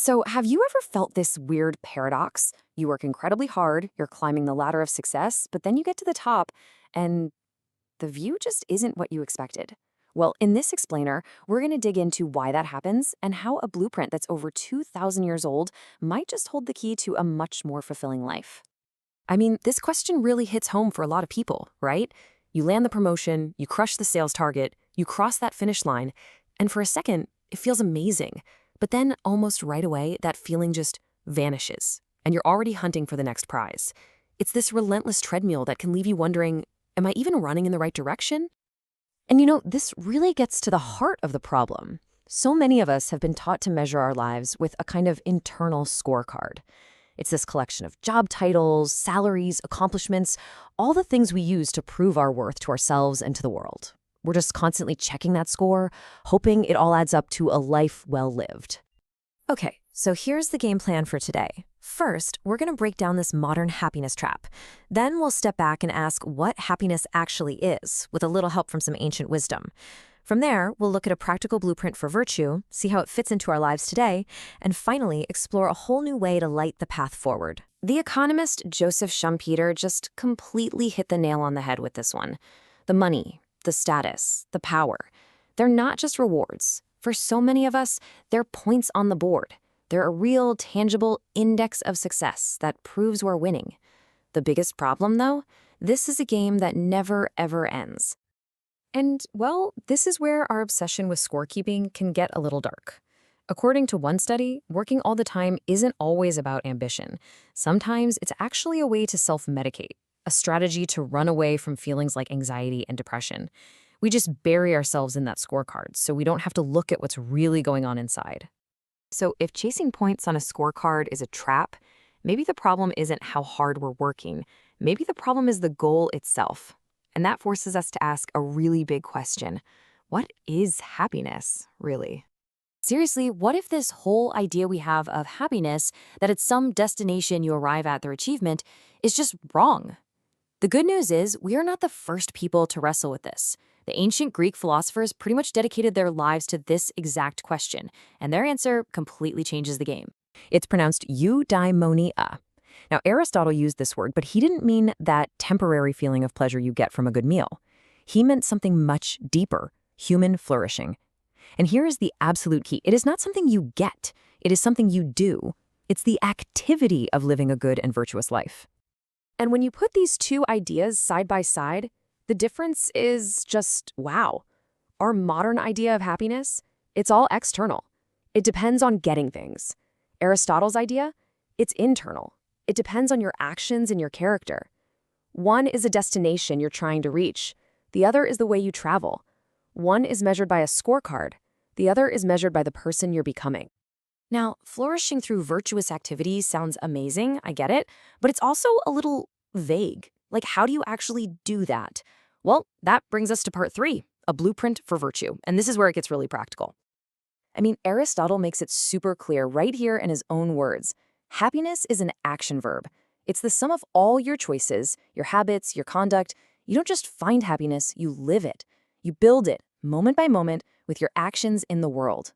So, have you ever felt this weird paradox? You work incredibly hard, you're climbing the ladder of success, but then you get to the top and the view just isn't what you expected. Well, in this explainer, we're going to dig into why that happens and how a blueprint that's over 2,000 years old might just hold the key to a much more fulfilling life. I mean, this question really hits home for a lot of people, right? You land the promotion, you crush the sales target, you cross that finish line, and for a second, it feels amazing. But then, almost right away, that feeling just vanishes, and you're already hunting for the next prize. It's this relentless treadmill that can leave you wondering, am I even running in the right direction? And this really gets to the heart of the problem. So many of us have been taught to measure our lives with a kind of internal scorecard. It's this collection of job titles, salaries, accomplishments, all the things we use to prove our worth to ourselves and to the world. We're just constantly checking that score, hoping it all adds up to a life well lived. Okay, so here's the game plan for today. First, we're going to break down this modern happiness trap. Then we'll step back and ask what happiness actually is, with a little help from some ancient wisdom. From there, we'll look at a practical blueprint for virtue, see how it fits into our lives today, and finally explore a whole new way to light the path forward. The economist Joseph Schumpeter just completely hit the nail on the head with this one. The money, the status, the power, they're not just rewards. For so many of us, they're points on the board. They're a real, tangible index of success that proves we're winning. The biggest problem, though, this is a game that never, ever ends. And, well, this is where our obsession with scorekeeping can get a little dark. According to one study, working all the time isn't always about ambition. Sometimes it's actually a way to self-medicate, a strategy to run away from feelings like anxiety and depression. We just bury ourselves in that scorecard so we don't have to look at what's really going on inside. So if chasing points on a scorecard is a trap, maybe the problem isn't how hard we're working. Maybe the problem is the goal itself. And that forces us to ask a really big question. What is happiness, really? Seriously, what if this whole idea we have of happiness, that it's some destination you arrive at through achievement, is just wrong? The good news is we are not the first people to wrestle with this. The ancient Greek philosophers pretty much dedicated their lives to this exact question, and their answer completely changes the game. It's pronounced eudaimonia. Now, Aristotle used this word, but he didn't mean that temporary feeling of pleasure you get from a good meal. He meant something much deeper, human flourishing. And here is the absolute key. It is not something you get. It is something you do. It's the activity of living a good and virtuous life. And when you put these two ideas side by side, the difference is just, wow. Our modern idea of happiness, it's all external. It depends on getting things. Aristotle's idea, it's internal. It depends on your actions and your character. One is a destination you're trying to reach. The other is the way you travel. One is measured by a scorecard. The other is measured by the person you're becoming. Now, flourishing through virtuous activities sounds amazing, I get it, but it's also a little vague. Like, how do you actually do that? Well, that brings us to part 3, a blueprint for virtue, and this is where it gets really practical. I mean, Aristotle makes it super clear right here in his own words. Happiness is an action verb. It's the sum of all your choices, your habits, your conduct. You don't just find happiness, you live it. You build it, moment by moment, with your actions in the world.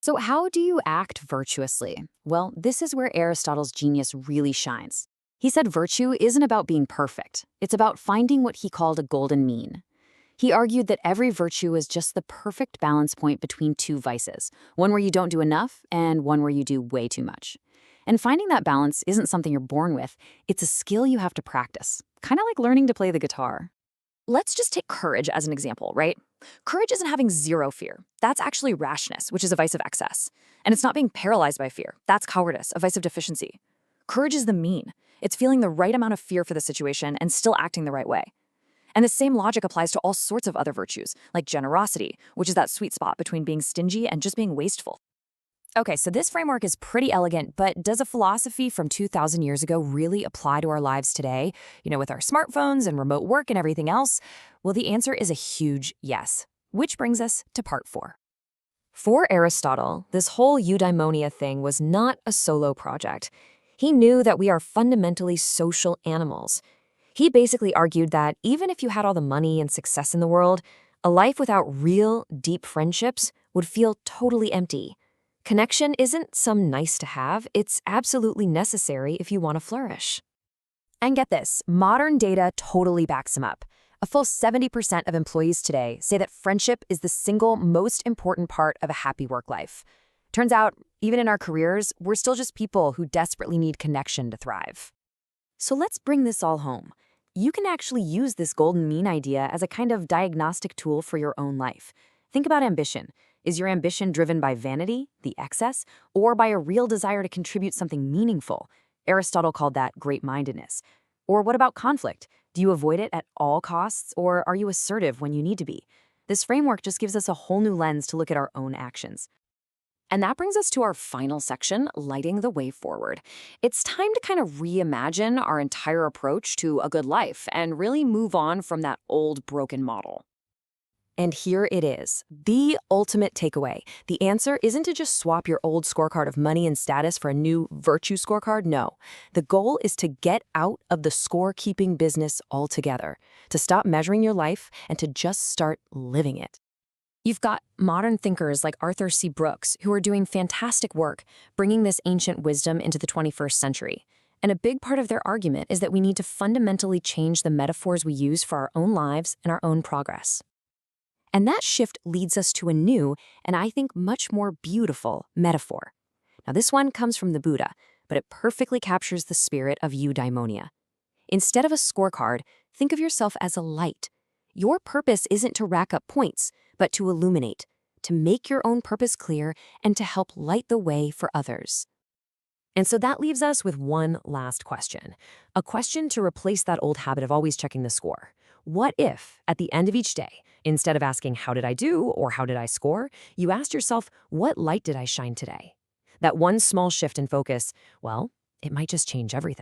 So how do you act virtuously? Well, this is where Aristotle's genius really shines. He said virtue isn't about being perfect. It's about finding what he called a golden mean. He argued that every virtue is just the perfect balance point between two vices, one where you don't do enough and one where you do way too much. And finding that balance isn't something you're born with. It's a skill you have to practice, kind of like learning to play the guitar. Let's just take courage as an example, right? Courage isn't having zero fear. That's actually rashness, which is a vice of excess. And it's not being paralyzed by fear. That's cowardice, a vice of deficiency. Courage is the mean. It's feeling the right amount of fear for the situation and still acting the right way. And the same logic applies to all sorts of other virtues, like generosity, which is that sweet spot between being stingy and just being wasteful. Okay, so this framework is pretty elegant, but does a philosophy from 2,000 years ago really apply to our lives today? With our smartphones and remote work and everything else? Well, the answer is a huge yes, which brings us to part 4. For Aristotle, this whole eudaimonia thing was not a solo project. He knew that we are fundamentally social animals. He basically argued that even if you had all the money and success in the world, a life without real, deep friendships would feel totally empty. Connection isn't some nice to have, it's absolutely necessary if you want to flourish. And get this, modern data totally backs them up. A full 70% of employees today say that friendship is the single most important part of a happy work life. Turns out, even in our careers, we're still just people who desperately need connection to thrive. So let's bring this all home. You can actually use this golden mean idea as a kind of diagnostic tool for your own life. Think about ambition. Is your ambition driven by vanity, the excess, or by a real desire to contribute something meaningful? Aristotle called that great-mindedness. Or what about conflict? Do you avoid it at all costs, or are you assertive when you need to be? This framework just gives us a whole new lens to look at our own actions. And that brings us to our final section, lighting the way forward. It's time to kind of reimagine our entire approach to a good life and really move on from that old broken model. And here it is, the ultimate takeaway. The answer isn't to just swap your old scorecard of money and status for a new virtue scorecard, no. The goal is to get out of the scorekeeping business altogether, to stop measuring your life and to just start living it. You've got modern thinkers like Arthur C. Brooks who are doing fantastic work bringing this ancient wisdom into the 21st century. And a big part of their argument is that we need to fundamentally change the metaphors we use for our own lives and our own progress. And that shift leads us to a new, and I think much more beautiful, metaphor. Now, this one comes from the Buddha, but it perfectly captures the spirit of eudaimonia. Instead of a scorecard, think of yourself as a light. Your purpose isn't to rack up points, but to illuminate, to make your own purpose clear, and to help light the way for others. And so that leaves us with one last question, a question to replace that old habit of always checking the score. What if, at the end of each day, instead of asking, how did I do or how did I score, you asked yourself, what light did I shine today? That one small shift in focus, well, it might just change everything.